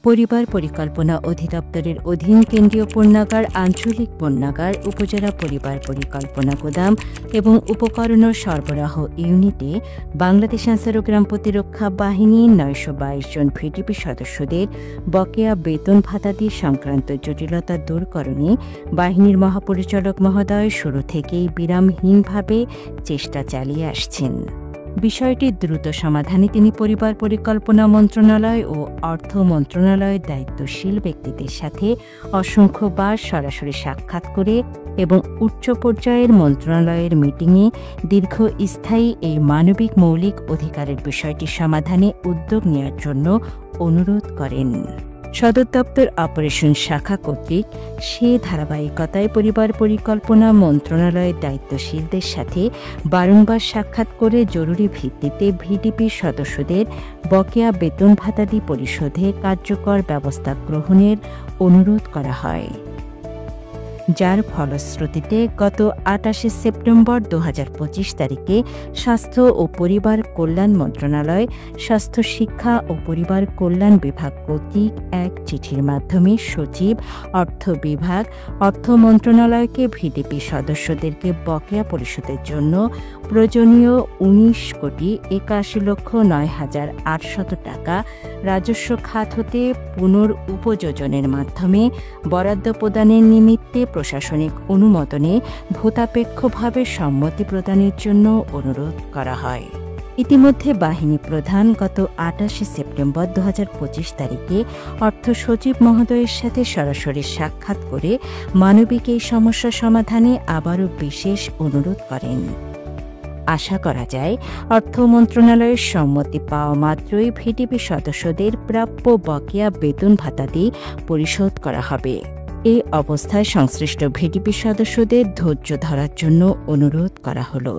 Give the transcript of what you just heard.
পরিবার পরিকল্পনা অধিদপ্তরের অধীন কেন্দ্রীয় পণ্যাগার, আঞ্চলিক পণ্যাগার, উপজেলা পরিবার পরিকল্পনা গুদাম এবং উপকরণ সরবরাহ ইউনিটে বাংলাদেশ আনসার ও গ্রাম প্রতিরক্ষা বাহিনীর ৯২২ জন ভিডিপি সদস্যদের বকেয়া বেতন ভাতাদি সংক্রান্ত জটিলতা দূরকরণে বাহিনীর মহাপরিচালক মহোদয় শুরু থেকেই বিরামহীনভাবে চেষ্টা চালিয়ে আসছেন। বিষয়টি দ্রুত সমাধানে তিনি পরিবার পরিকল্পনা মন্ত্রণালয় ও অর্থ মন্ত্রণালয়ের দায়িত্বশীল ব্যক্তিদের সাথে অসংখ্যবার সরাসরি সাক্ষাৎ করে এবং উচ্চ পর্যায়ের মন্ত্রণালয়ের মিটিংয়ে দীর্ঘস্থায়ী এই মানবিক মৌলিক অধিকারের বিষয়টি সমাধানে উদ্যোগ নেওয়ার জন্য অনুরোধ করেন। সদর দপ্তর অপারেশন শাখা কর্তৃক সে ধারাবাহিকতায় পরিবার পরিকল্পনা মন্ত্রণালয়ের দায়িত্বশীলদের সাথে বারংবার সাক্ষাৎ করে জরুরি ভিত্তিতে ভিডিপি সদস্যদের বকেয়া বেতন ভাতাদি পরিশোধে কার্যকর ব্যবস্থা গ্রহণের অনুরোধ করা হয়, যার ফলশ্রুতিতে গত ২৮ সেপ্টেম্বর ২০২৫ তারিখে স্বাস্থ্য ও পরিবার কল্যাণ মন্ত্রণালয়, স্বাস্থ্য শিক্ষা ও পরিবার কল্যাণ বিভাগ কর্তৃক এক চিঠির মাধ্যমে সচিব, অর্থ বিভাগ, অর্থ মন্ত্রণালয়কে ভিডিপি সদস্যদেরকে বকেয়া পরিশোধের জন্য প্রয়োজনীয় ১৯,৮১,৯,৮০০ টাকা রাজস্ব খাত হতে পুনরুপযোজনের মাধ্যমে বরাদ্দ প্রদানের নিমিত্তে প্রশাসনিক অনুমোদনে ভূতাপেক্ষভাবে সম্মতি প্রদানের জন্য অনুরোধ করা হয়। ইতিমধ্যে বাহিনী প্রধান গত ২৮ সেপ্টেম্বর ২০২৫ তারিখে অর্থ সচিব মহোদয়ের সাথে সরাসরি সাক্ষাৎ করে মানবিক এই সমস্যা সমাধানে আবারও বিশেষ অনুরোধ করেন। আশা করা যায় অর্থ মন্ত্রণালয়ের সম্মতি পাওয়া মাত্রই ভিডিপি সদস্যদের প্রাপ্য বকেয়া বেতন ভাতাদি পরিশোধ করা হবে। এই অবস্থায় সংশ্লিষ্ট ভিডিপি সদস্যদের ধৈর্য ধরার জন্য অনুরোধ করা হলো।